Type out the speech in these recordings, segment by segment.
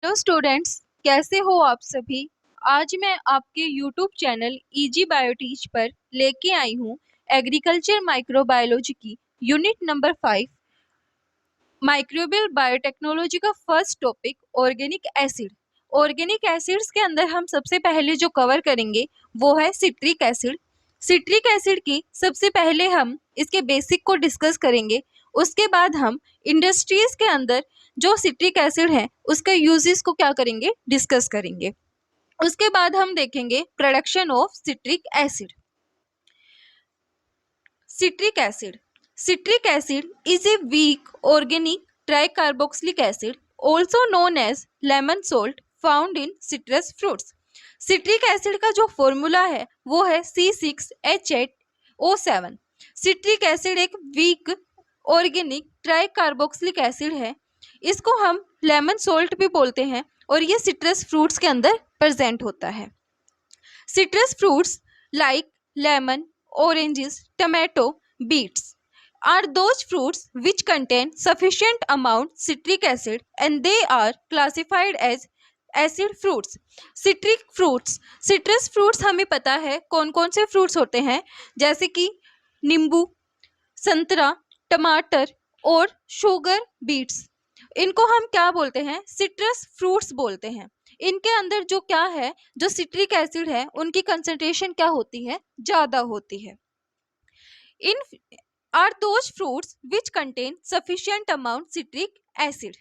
Hello students, कैसे हो आप सभी। आज मैं आपके यूट्यूब चैनल इजी बायोटीच पर लेके आई हूँ एग्रीकल्चर माइक्रोबायोलॉजी की यूनिट नंबर 5 माइक्रोबियल बायोटेक्नोलॉजी का first topic organic acid. Organic acids के अंदर हम सबसे पहले जो कवर करेंगे वो है सिट्रिक एसिड। सिट्रिक एसिड की सबसे पहले हम इसके बेसिक को डिस्कस करेंगे। उसके बाद हम इंडस्ट्रीज के अंदर जो सिट्रिक एसिड है उसका यूजेस को क्या करेंगे, डिस्कस करेंगे। उसके बाद हम देखेंगे production of citric acid. Citric acid. Citric acid is a weak organic tricarboxylic acid, also known as lemon salt, found in citrus fruits. Citric acid का जो फॉर्मूला है वो है C6H8O7। सिट्रिक एसिड एक वीक ऑर्गेनिक ट्राइकार्बोक्सिलिक एसिड है। इसको हम lemon salt भी बोलते हैं और ये सिट्रस फ्रूट्स के अंदर प्रेजेंट होता है। Citrus fruits like lemon, oranges, tomato, beets are those fruits which contain sufficient amount citric acid and they are classified as acid fruits. citrus fruits हमें पता है कौन कौन से fruits होते हैं, जैसे कि नींबू, संतरा, टमाटर और शुगर बीट्स। इनको हम क्या बोलते हैं, सिट्रस फ्रूट्स बोलते हैं। इनके अंदर जो क्या है, जो सिट्रिक एसिड है उनकी कंसंट्रेशन क्या होती है, ज्यादा होती है। In are those fruits which contain sufficient amount citric acid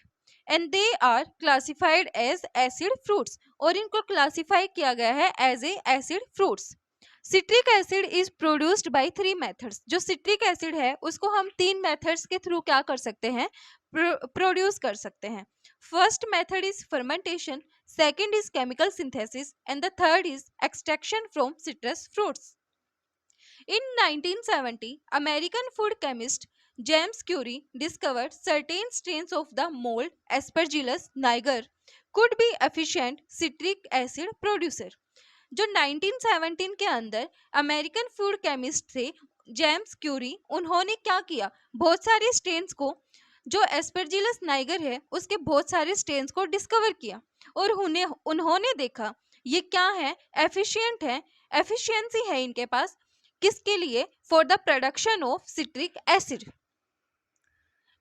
and they are classified as acid fruits, और इनको क्लासिफाई किया गया है as a acid fruits. Citric acid is produced by 3 methods. जो सिट्रिक एसिड है उसको हम 3 मेथड्स के थ्रू क्या कर सकते हैं, प्रोड्यूस कर सकते हैं। First method is fermentation, second is chemical synthesis and the third is extraction from citrus fruits. In 1970, American food chemist James Curie discovered certain strains of the mold Aspergillus niger could be efficient citric acid producer. जो 1917 के अंदर American food chemist थे James Curie, उन्होंने क्या किया, बहुत सारे strains को, जो एस्परजिलस नाइगर है उसके बहुत सारे स्ट्रेन्स को डिस्कवर किया और उन्होंने देखा ये क्या है, एफिशिएंट है, एफिशिएंसी है इनके पास। किसके लिए, for the production of citric acid.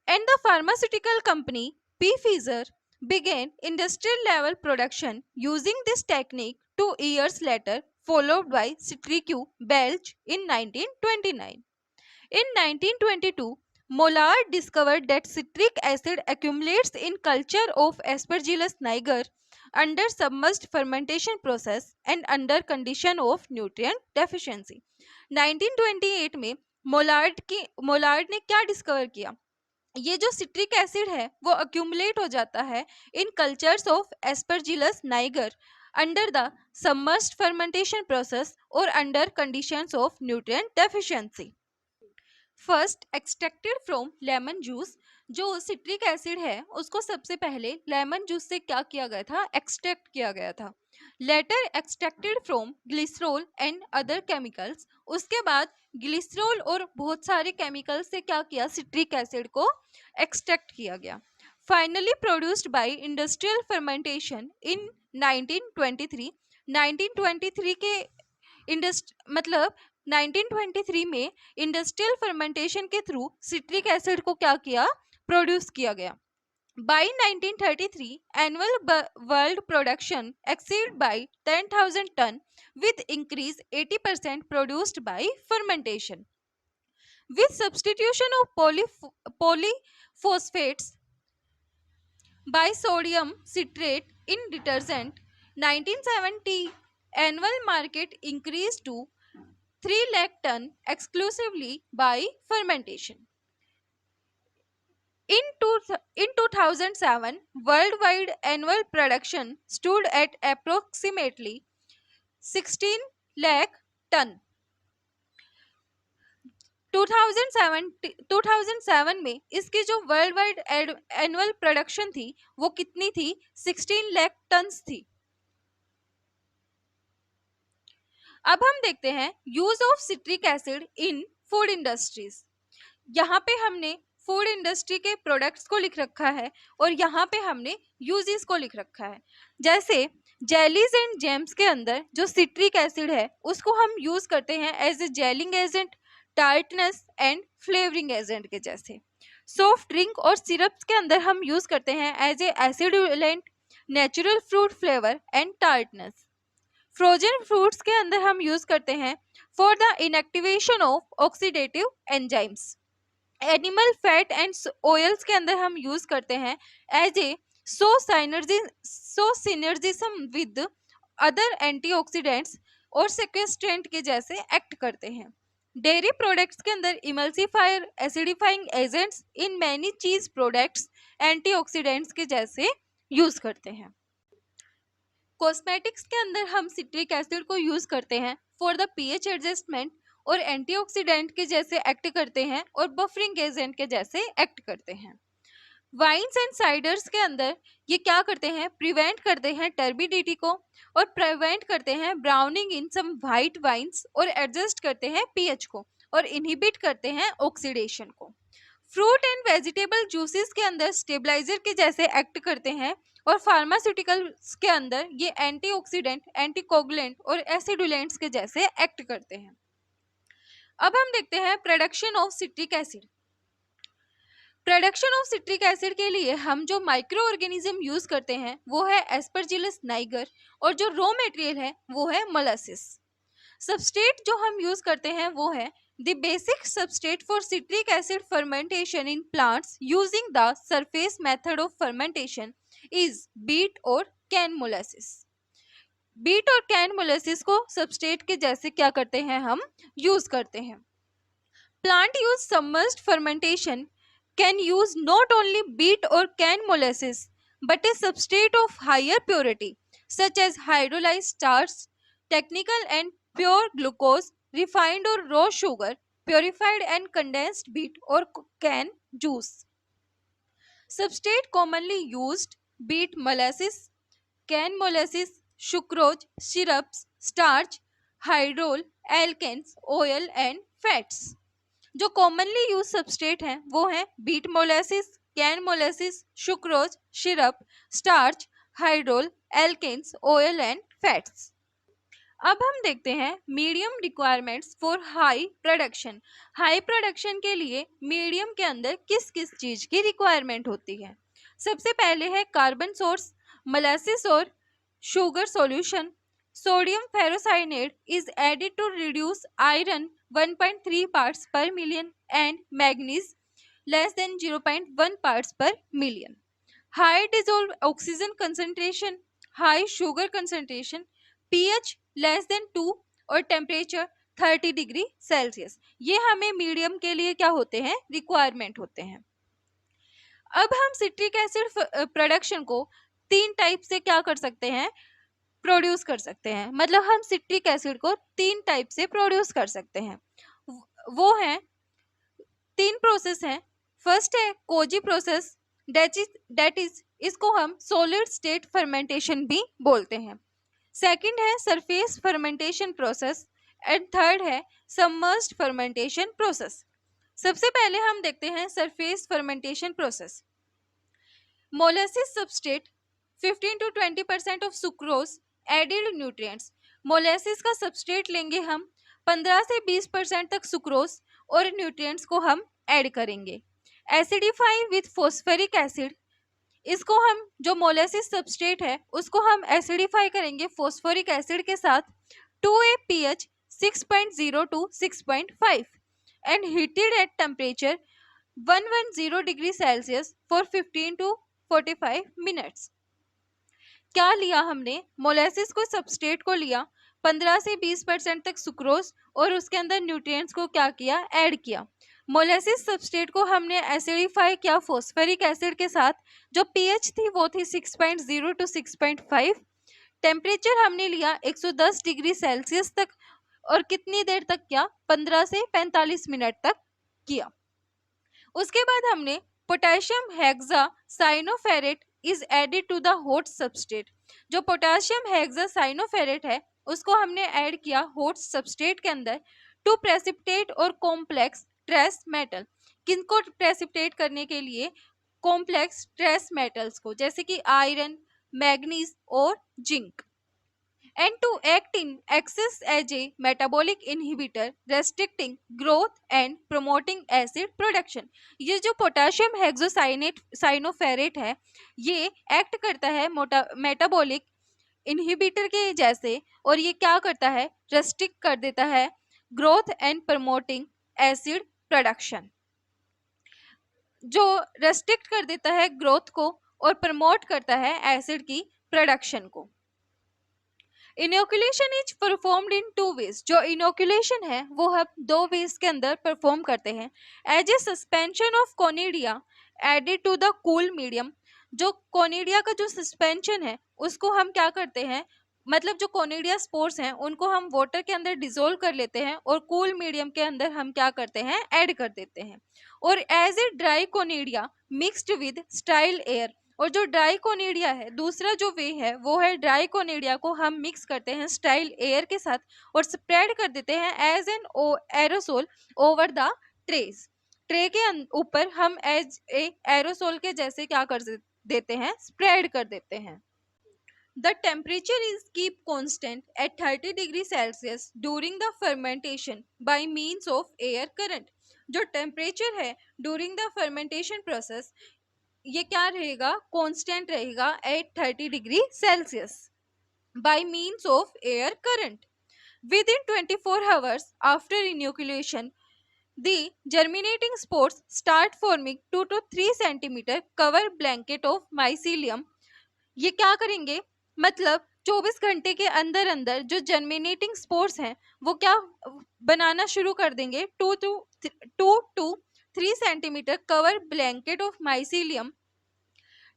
And the pharmaceutical company P. Pfizer began industrial level production using this technique 2 years later, followed by Citrique Belch in 1929. In 1922, Mollard discovered that citric acid accumulates in culture of Aspergillus niger under submerged fermentation process and under condition of nutrient deficiency. 1928 में मोलार्ड ने क्या discover किया, ये जो citric acid है वो accumulate हो जाता है in cultures of Aspergillus niger under the submerged fermentation process और under conditions of nutrient deficiency. First extracted from lemon juice. जो सिट्रिक एसिड है उसको सबसे पहले लेमन जूस से क्या किया गया था, एक्सट्रैक्ट किया गया था। Later extracted from glycerol and other chemicals. उसके बाद ग्लिसरॉल और बहुत सारे केमिकल्स से क्या किया, सिट्रिक एसिड को एक्सट्रैक्ट किया गया। Finally produced by industrial fermentation in 1923। 1923 के मतलब 1923 में इंडस्ट्रियल फर्मेंटेशन के थ्रू सिट्रिक एसिड को क्या किया, प्रोड्यूस किया गया। By 1933, annual world production exceeded by 10,000 ton with increase 80% produced by fermentation. With substitution of polyphosphates by sodium citrate in detergent, 1970 annual market increased to 3 lakh ton exclusively by fermentation. In 2007, worldwide annual production stood at approximately 16 lakh ton. 2007 में इसकी जो world wide annual production थी वो कितनी थी, 16 lakh turns थी। अब हम देखते हैं use of citric acid in food industries. यहाँ पे हमने फूड इंडस्ट्री के प्रोडक्ट्स को लिख रखा है और यहाँ पे हमने यूजेस को लिख रखा है। जैसे जेलीज एंड जैम्स के अंदर जो सिट्रिक एसिड है उसको हम यूज करते हैं as a gelling agent, tartness and flavouring agent के जैसे। सॉफ्ट ड्रिंक और सिरप्स के अंदर हम यूज करते हैं as a acidulant, natural fruit flavour and tartness. Frozen fruits के अंदर हम यूज करते हैं for the inactivation of oxidative enzymes. Animal fat and oils के अंदर हम यूज करते हैं as a synergism with other antioxidants और सेक्वेस्ट्रेंट के जैसे एक्ट करते हैं। डेयरी प्रोडक्ट्स के अंदर emulsifier, acidifying agents in many चीज प्रोडक्ट्स एंटीऑक्सीडेंट्स के जैसे यूज करते हैं। कॉस्मेटिक्स के अंदर हम सिट्रिक एसिड को यूज करते हैं फॉर द पीएच एडजस्टमेंट और एंटीऑक्सीडेंट के जैसे एक्ट करते हैं और बफरिंग एजेंट के जैसे एक्ट करते हैं। वाइन्स एंड साइडर्स के अंदर ये क्या करते हैं, प्रिवेंट करते हैं टर्बिडिटी को और प्रिवेंट करते हैं ब्राउनिंग इन सम वाइट वाइन्स और एडजस्ट करते हैं पीएच को और इनहिबिट करते हैं ऑक्सीडेशन को। फ्रूट एंड वेजिटेबल जूसेस के अंदर स्टेबलाइजर के जैसे एक्ट करते हैं और फार्मास्यूटिकल्स के अंदर ये एंटीऑक्सीडेंट, एंटीकोगुलेंट और एसिडुलेंट्स के जैसे एक्ट करते हैं। अब हम देखते हैं production of citric acid. Production of citric acid के लिए हम जो माइक्रो ऑर्गेनिज्म यूज करते हैं वो है एस्परजिलस नाइगर और जो रॉ मटेरियल है वो है मोलासिस। सबस्ट्रेट जो हम यूज करते हैं वो है the basic substrate for citric acid fermentation in plants using the surface method of fermentation is beet और कैन मोलासिस। बीट और कैन मोलासिस को सबस्ट्रेट के जैसे क्या करते हैं, हम यूज करते हैं। Plant use submerged fermentation can use not only beet और cane molasses but a substrate of higher purity such as hydrolyzed starch, technical and pure glucose, refined or raw sugar, purified and condensed beet or can juice. Substrate commonly used beet molasses, can molasses, sucrose, syrups, starch, hydrol, alkanes, oil and fats. जो commonly use substrate हैं वो हैं beet molasses, cane molasses, sucrose, syrup, starch, hydrol, alkanes, oil and fats. अब हम देखते हैं medium requirements for high production. High production के लिए मीडियम के अंदर किस किस चीज की रिक्वायरमेंट होती है। सबसे पहले है कार्बन सोर्स, मोलासिस और sugar solution. Sodium ferrocyanate is added to reduce iron 1.3 parts per million and manganese less than 0.1 parts per million. High dissolved oxygen concentration, high sugar concentration, pH less than 2 और temperature 30 degree Celsius, ये हमें medium के लिए क्या होते हैं, requirement होते हैं। अब हम सिट्रिक एसिड प्रोडक्शन को तीन टाइप से क्या कर सकते हैं, प्रोड्यूस कर सकते हैं। मतलब हम सिट्रिक एसिड को तीन टाइप से प्रोड्यूस कर सकते हैं। वो है, तीन प्रोसेस हैं। फर्स्ट है कोजी प्रोसेस, दैट इज इसको हम सॉलिड स्टेट फर्मेंटेशन भी बोलते हैं। सेकंड है surface fermentation process and third है सबमर्ज्ड फर्मेंटेशन प्रोसेस। सबसे पहले हम देखते हैं surface fermentation process. Molasses substrate 15 to 20% of sucrose added nutrients. Molasses का सबस्ट्रेट लेंगे हम, 15 से 20% तक सुक्रोज और न्यूट्रिएंट्स को हम ऐड करेंगे। एसिडिफाई विथ फॉस्फेरिक एसिड, इसको हम जो मोलासिस सबस्ट्रेट है उसको हम एसिडिफाई करेंगे फॉस्फोरिक एसिड के साथ to a pH 6.0 to 6.5 and heated at temperature 110 degree Celsius for 15 to 45 minutes. क्या लिया हमने, मोलासिस को सबस्ट्रेट को लिया, 15 से 20% तक सुक्रोज और उसके अंदर न्यूट्रिएंट्स को क्या किया, ऐड किया। मोलासिस सबस्ट्रेट को हमने एसिडिफाई किया फॉस्फेरिक एसिड के साथ, जो पीएच थी वो थी 6.0 to 6.5। टेम्परेचर हमने लिया 110 डिग्री सेल्सियस तक और कितनी देर तक किया, 15 से 45 मिनट तक किया। उसके बाद हमने potassium hexa cyanoferrate is added to the hot substrate. जो पोटेशियम हेक्सा साइनोफेरेट है उसको हमने ऐड किया हॉट सबस्ट्रेट के अंदर टू प्रेसिपिटेट और कॉम्प्लेक्स ट्रेस मेटल। किनको प्रेसिपिटेट करने के लिए? कॉम्प्लेक्स ट्रेस मेटल्स को, जैसे कि आयरन, मैग्नीज और zinc. And to act in excess as a metabolic inhibitor, restricting growth and promoting acid production। ये जो पोटेशियम हेक्सोसाइनेट साइनोफेरेट है, ये एक्ट करता है मेटाबॉलिक इनहिबिटर के जैसे, और ये क्या करता है? रेस्ट्रिक्ट कर देता है growth and promoting acid production. जो रेस्ट्रिक्ट कर देता है ग्रोथ को और प्रमोट करता है एसिड की प्रोडक्शन को। Inoculation is performed in two ways. जो इनोकुलेशन है वो हम दो वेज के अंदर परफॉर्म करते हैं। As a suspension of conidia added to the cool medium. जो कोनिडिया का जो सस्पेंशन है उसको हम क्या करते हैं, मतलब जो कोनिडिया स्पोर्स हैं उनको हम वाटर के अंदर डिसोल्व कर लेते हैं और कूल मीडियम के अंदर हम क्या करते हैं? ऐड कर देते हैं। और as a dry conidia mixed with sterile air. और जो ड्राई कोनिडिया है, दूसरा जो वे है वो है ड्राई कोनिडिया को हम मिक्स करते हैं स्टाइल एयर के साथ और स्प्रेड कर देते हैं as an aerosol over the trays. Tray के ऊपर हम एज ए एरोसोल के जैसे क्या कर देते हैं? स्प्रेड कर देते हैं। The temperature is keep constant at 30 degree Celsius during the fermentation by means of air current। जो टेम्परेचर है during the fermentation process, ये क्या रहेगा? कांस्टेंट रहेगा at 30 degree Celsius by means of air current. Within 24 hours after inoculation the germinating spores start forming 2 to 3 centimetre cover blanket of mycelium. ये क्या करेंगे? मतलब 24 घंटे के अंदर अंदर जो जर्मिनेटिंग स्पोर्स हैं वो क्या बनाना शुरू कर देंगे? 2 to 3 centimetre cover blanket of mycelium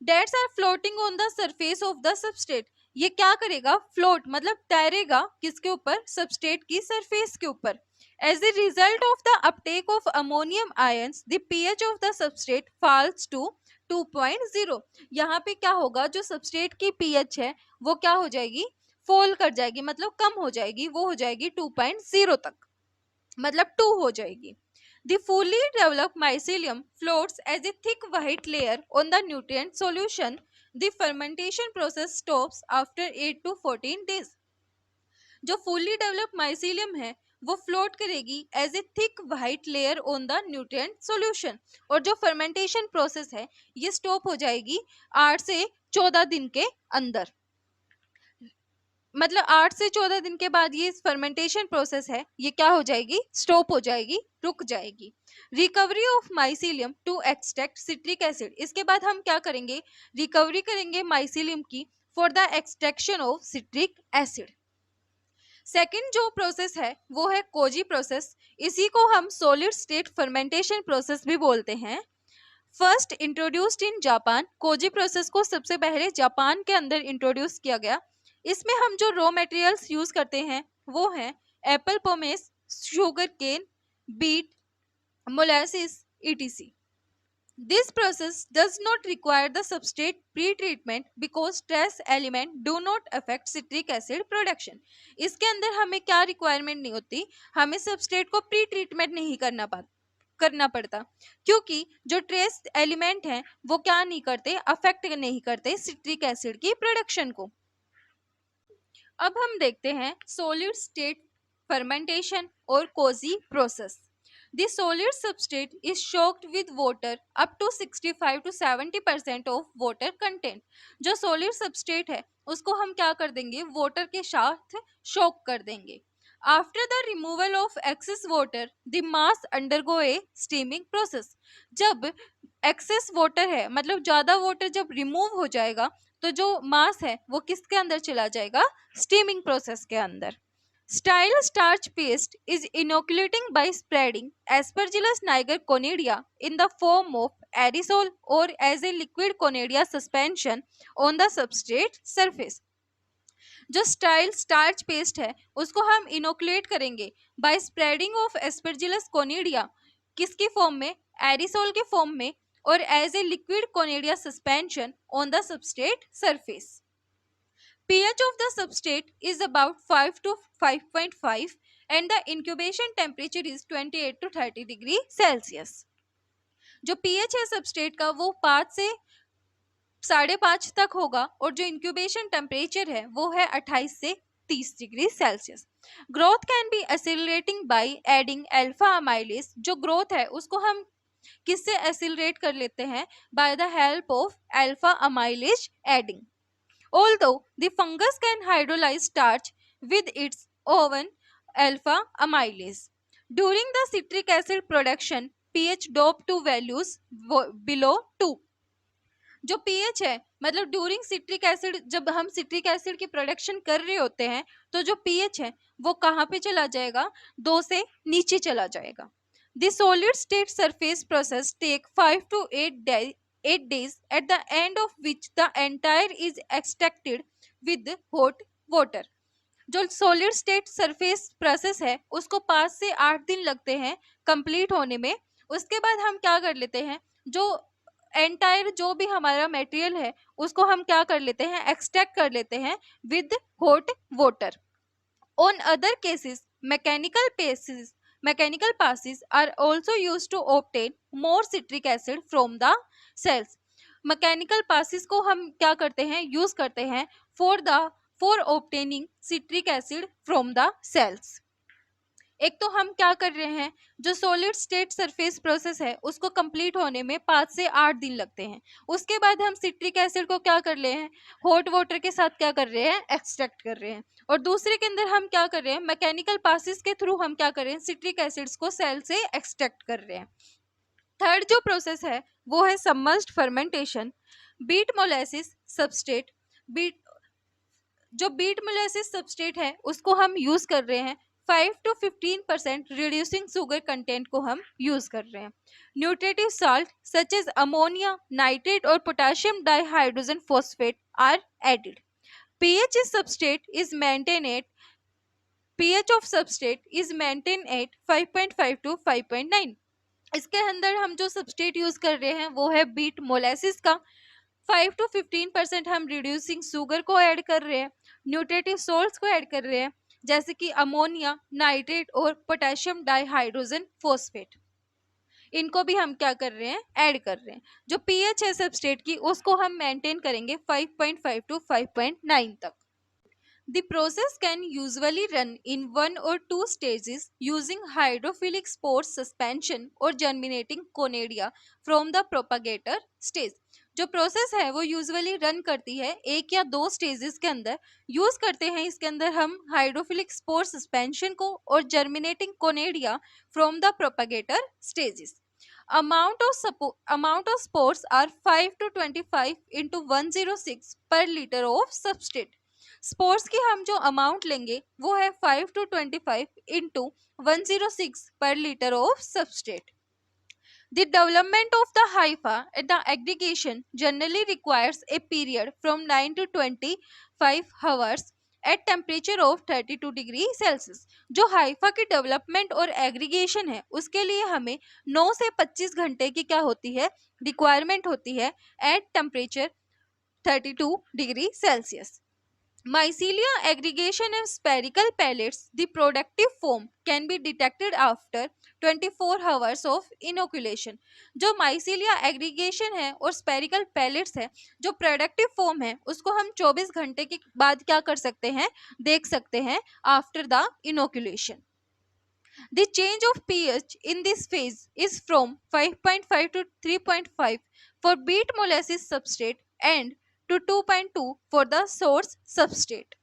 that's are floating on the surface of the substrate. ये क्या करेगा? फ्लोट मतलब तैरेगा किसके ऊपर? सबस्ट्रेट की सरफेस के ऊपर। As a result of the uptake of ammonium ions the pH of the substrate falls to 2.0। यहाँ पे क्या होगा? जो सबस्ट्रेट की पीएच है वो क्या हो जाएगी? फॉल कर जाएगी, मतलब कम हो जाएगी, वो हो जाएगी 2.0 तक, मतलब 2 हो जाएगी। The fully developed mycelium floats as a thick white layer on the nutrient solution. The fermentation process stops after 8 to 14 days। जो fully developed mycelium है वो फ्लोट करेगी as a thick white layer on the nutrient solution, और जो fermentation process है ये stop हो जाएगी 8 से 14 दिन के अंदर। मतलब 8 से 14 दिन के बाद ये फर्मेंटेशन प्रोसेस है ये क्या हो जाएगी? स्टॉप हो जाएगी, रुक जाएगी। Recovery of mycelium to extract citric acid. इसके बाद हम क्या करेंगे? रिकवरी करेंगे माइसीलियम की for the extraction of citric acid. Second जो प्रोसेस है वो है कोजी प्रोसेस। इसी को हम सॉलिड स्टेट फर्मेंटेशन प्रोसेस भी बोलते हैं। First introduced in Japan. Koji process को सबसे पहले जापान के अंदर इंट्रोड्यूस किया गया। इसमें हम जो रॉ मटेरियल्स यूज करते हैं वो हैं apple pomace, sugar cane, beet, molasses, etc। This process does not require the substrate pre-treatment because trace element do not affect citric acid production। इसके अंदर हमें क्या रिक्वायरमेंट नहीं होती? हमें सबस्ट्रेट को प्री ट्रीटमेंट नहीं करना पड़ता, क्योंकि जो ट्रेस एलिमेंट हैं वो क्या नहीं करते? अफेक्ट नहीं करते सिट्रिक एसिड की प्रोडक्शन को। अब हम देखते हैं सॉलिड स्टेट फर्मेंटेशन और koji process. The solid substrate is soaked with water up to 65 to 70% of water content। जो solid substrate है उसको हम क्या कर देंगे? water के साथ soak कर देंगे। After the removal of excess water, the mass undergo a steaming process। जब excess water है, मतलब ज़्यादा water जब remove हो जाएगा तो जो मास है वो किसके अंदर चला जाएगा? स्टीमिंग प्रोसेस के अंदर। Style starch paste is inoculating by spreading Aspergillus niger conidia in the form of aerosol और as a liquid conidia suspension on the substrate surface. जो स्टाइल स्टार्च पेस्ट है उसको हम इनोकुलेट करेंगे by spreading of Aspergillus conidia, किसकी form में? Aerosol के form में, और as a liquid conidia suspension on the substrate surface. pH of the substrate is about 5 to 5.5 and the incubation temperature is 28 to 30 degree Celsius। जो pH है substrate का वो 5 से 5.5 तक होगा और जो इंक्यूबेशन टेम्परेचर है वो है 28 से 30 degree Celsius. Growth can be accelerating by adding alpha amylase. जो ग्रोथ है उसको हम किससे एक्सिलरेट कर लेते हैं? Bye the help of alpha amylase adding. Although the fungus can hydrolyze starch with its own alpha amylase. During the citric acid production, pH drop to values below 2. जो pH है मतलब ड्यूरिंग सिट्रिक एसिड, जब हम citric acid की production कर रहे होते हैं तो जो pH है वो कहाँ पे चला जाएगा? 2 से नीचे चला जाएगा। The solid state surface process take 5 to 8 days at the end of which the entire is extracted with hot water. जो सॉलिड स्टेट सरफेस प्रोसेस है उसको 5 से 8 दिन लगते हैं कंप्लीट होने में। उसके बाद हम क्या कर लेते हैं? जो एंटायर जो भी हमारा मटेरियल है उसको हम क्या कर लेते हैं? एक्सट्रैक्ट कर लेते हैं with hot water. On other cases, mechanical passes are also used to obtain more citric acid from the cells. Mechanical presses को हम क्या करते हैं? यूज करते हैं for obtaining citric acid from the cells. एक तो हम क्या कर रहे हैं? जो सॉलिड स्टेट सरफेस प्रोसेस है उसको कंप्लीट होने में 5 से 8 दिन लगते हैं। उसके बाद हम सिट्रिक एसिड को क्या कर रहे हैं? हॉट वाटर के साथ क्या कर रहे हैं? एक्सट्रैक्ट कर रहे हैं। और दूसरे के अंदर हम क्या कर रहे हैं? मैकेनिकल पासिस के थ्रू हम क्या कर रहे हैं? सिट्रिक एसिड्स को सेल से एक्सट्रैक्ट कर रहे हैं। थर्ड जो प्रोसेस है वो है submerged fermentation. Beet molasses substrate beet molasses substrate है उसको हम यूज कर रहे हैं 5 to 15% रिड्यूसिंग शुगर कंटेंट को हम यूज कर रहे हैं। Nutritive salt such as ammonia, nitrate और potassium dihydrogen phosphate are added. pH is substrate is maintained at pH of substrate is maintained at 5.5 to 5.9। इसके अंदर हम जो सबस्ट्रेट यूज कर रहे हैं वो है बीट मोलेसिस का। 5 to 15% हम रिड्यूसिंग शुगर को ऐड कर रहे हैं, न्यूट्रिटिव सोल्ट्स को ऐड कर रहे हैं जैसे कि अमोनिया, नाइट्रेट और पोटेशियम डाइहाइड्रोजन फॉस्फेट। इनको भी हम क्या कर रहे हैं? ऐड कर रहे हैं। जो pH है सबस्ट्रेट की उसको हम मेंटेन करेंगे 5.5 to 5.9 तक। The process can usually run in 1 or 2 stages using hydrophilic spore suspension or germinating conadia from the propagator stage। जो प्रोसेस है वो यूजुअली रन करती है 1 या 2 स्टेजेस के अंदर। यूज करते हैं इसके अंदर हम हाइड्रोफिलिक स्पोर सस्पेंशन को और germinating conidia from the propagator stages. Amount of spores are 5 to 25 into 106 per liter of substrate। Sports की हम जो अमाउंट लेंगे वो है 5 to 25 into 106 per liter of substrate। The development of the hypha at the aggregation generally requires a period from 9 to 25 hours at temperature of 32 degree Celsius. जो Haifa की development और aggregation है उसके लिए हमें 9 से 25 घंटे की क्या होती है? रिक्वायरमेंट होती है at temperature 32 degree Celsius. Mycelia aggregation in spherical pellets, the productive foam can be detected after 24 hours of inoculation। जो माइसीलिया एग्रीगेशन है और स्पेरिकल पैलेट्स है, जो प्रोडक्टिव फोम है उसको हम 24 घंटे के बाद क्या कर सकते हैं? देख सकते हैं after the inoculation. The change of pH in this phase is from 5.5 to 3.5 for beet molasses substrate and to 2.2 for the source substrate।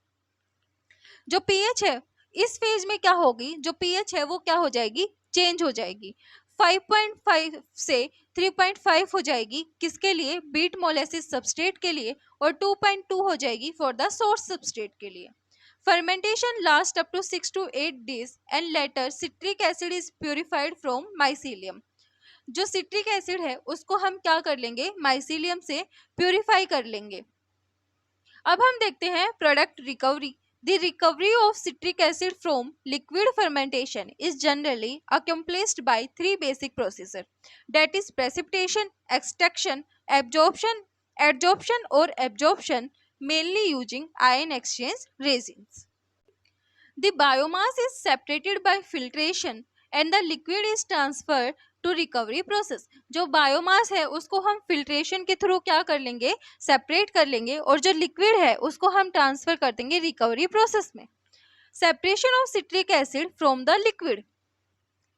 जो pH है इस फेज में क्या होगी? जो pH है वो क्या हो जाएगी? चेंज हो जाएगी। 5.5 से 3.5 हो जाएगी किसके लिए? बीट मोलेसिस सबस्ट्रेट के लिए, और 2.2 हो जाएगी फॉर द सोर्स सबस्ट्रेट के लिए। Fermentation lasts up to 6 to 8 days and later citric acid is purified from mycelium। जो सिट्रिक एसिड है उसको हम क्या कर लेंगे? माइसीलियम से प्यूरिफाई कर लेंगे। अब हम देखते हैं product recovery. The recovery of citric acid from liquid fermentation is generally accomplished by 3 basic processes, that is precipitation, extraction, adsorption or absorption, mainly using ion exchange resins। The biomass is separated by filtration and the liquid is transferred to recovery process. जो biomass है उसको हम filtration के through क्या कर लेंगे, separate कर लेंगे, और जो लिक्विड है उसको हम ट्रांसफर कर देंगे रिकवरी प्रोसेस में। Separation of citric acid from the liquid.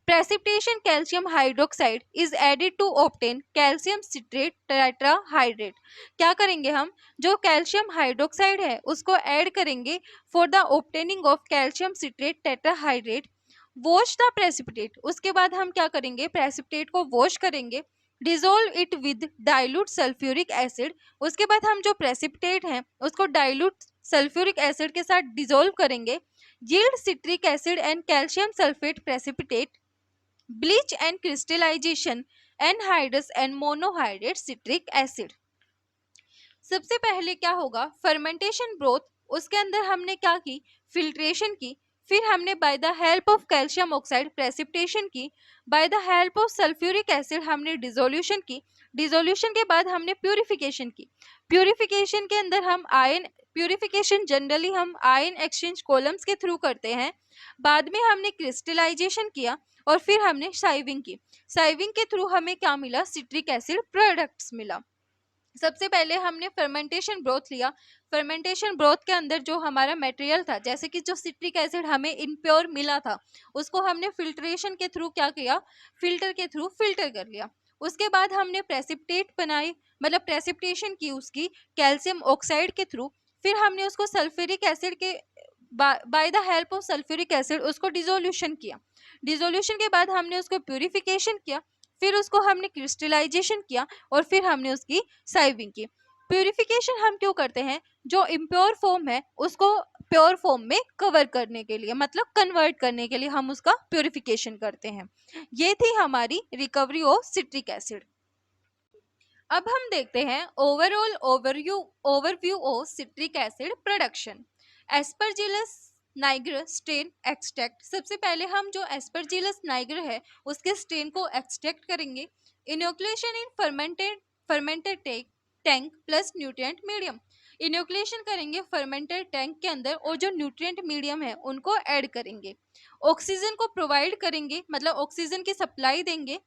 Precipitation calcium hydroxide is added to obtain calcium citrate tetrahydrate। क्या करेंगे हम, जो कैल्शियम हाइड्रोक्साइड है उसको ऐड करेंगे for the obtaining of calcium citrate tetrahydrate. Wash the precipitate, उसके बाद हम क्या करेंगे, प्रेसिपिटेट को वॉश करेंगे। Dissolve it with dilute sulphuric acid, उसके बाद हम जो प्रेसिपिटेट है उसको डाइल्यूट सल्फ्यूरिक एसिड के साथ डिजोल्व करेंगे। Yield citric acid and calcium sulphate precipitate. Bleach and crystallisation anhydrous and monohydrate citric acid. सबसे पहले क्या होगा, फर्मेंटेशन ब्रोथ, उसके अंदर हमने क्या की, फिल्ट्रेशन की, फिर हमने by the help of calcium oxide precipitation की, by the help of sulphuric acid हमने डिसोल्यूशन की, डिसोल्यूशन के बाद हमने प्यूरिफिकेशन की, प्यूरिफिकेशन के अंदर हम आयन, प्यूरिफिकेशन जनरली हम आयन एक्सचेंज कॉलम्स के थ्रू करते हैं, बाद में हमने क्रिस्टलाइजेशन किया, और फिर हमने साइविंग की, साइविंग के थ्रू हमें क्या मिला, सिट्रिक एसिड प्रोडक्ट्स मिला। सबसे पहले हमने फर्मेंटेशन ब्रोथ लिया, फर्मेंटेशन ब्रोथ के अंदर जो हमारा मटेरियल था, जैसे कि जो सिट्रिक एसिड हमें इम्प्योर मिला था उसको हमने फिल्ट्रेशन के थ्रू क्या किया, फिल्टर के थ्रू फिल्टर कर लिया। उसके बाद हमने प्रेसिपिटेट बनाई, मतलब प्रेसिपिटेशन की उसकी कैल्शियम ऑक्साइड के थ्रू, फिर हमने उसको सल्फ्यूरिक एसिड के bye the help of sulphuric acid उसको डिसोल्यूशन किया, डिसोल्यूशन के बाद हमने उसको प्यूरिफिकेशन किया, फिर उसको हमने क्रिस्टलाइजेशन किया, और फिर हमने उसकी साइविंग की। प्यूरिफिकेशन हम क्यों करते हैं, जो इम्प्योर फॉर्म है उसको प्योर फॉर्म में कवर करने के लिए, मतलब कन्वर्ट करने के लिए हम उसका प्यूरिफिकेशन करते हैं। ये थी हमारी रिकवरी ऑफ सिट्रिक एसिड। अब हम देखते हैं overall overview of citric acid production. Aspergillus niger strain extract. सबसे पहले हम जो एस्परजिलस नाइगर है उसके स्टेन को एक्सट्रैक्ट करेंगे। Inoculation in fermented tank plus nutrient medium. Inoculation करेंगे फर्मेंटेड टैंक के अंदर, और जो न्यूट्रिएंट मीडियम है उनको ऐड करेंगे। ऑक्सीजन को प्रोवाइड करेंगे, मतलब ऑक्सीजन की सप्लाई देंगे।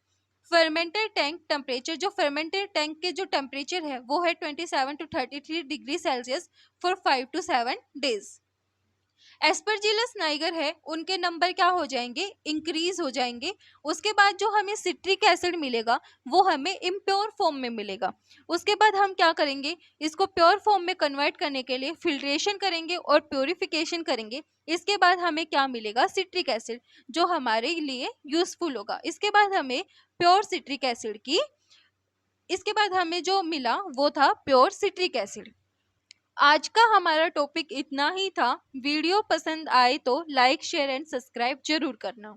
फर्मेंटेड टैंक टेम्परेचर, जो फर्मेंटेड टैंक के जो टेम्परेचर है वो है 27 to 33 degree Celsius for 5 to 7 days. Aspergillus Niger है उनके नंबर क्या हो जाएंगे, इंक्रीज हो जाएंगे। उसके बाद जो हमें सिट्रिक एसिड मिलेगा वो हमें इम्प्योर फॉर्म में मिलेगा। उसके बाद हम क्या करेंगे, इसको प्योर फॉर्म में कन्वर्ट करने के लिए फिल्ट्रेशन करेंगे और प्योरिफिकेशन करेंगे। इसके बाद हमें क्या मिलेगा, सिट्रिक एसिड, जो हमारे लिए यूजफुल होगा। इसके बाद हमें प्योर सिट्रिक एसिड की, इसके बाद हमें जो मिला वो था प्योर सिट्रिक एसिड। आज का हमारा टॉपिक इतना ही था। वीडियो पसंद आए तो लाइक शेयर एंड सब्सक्राइब जरूर करना।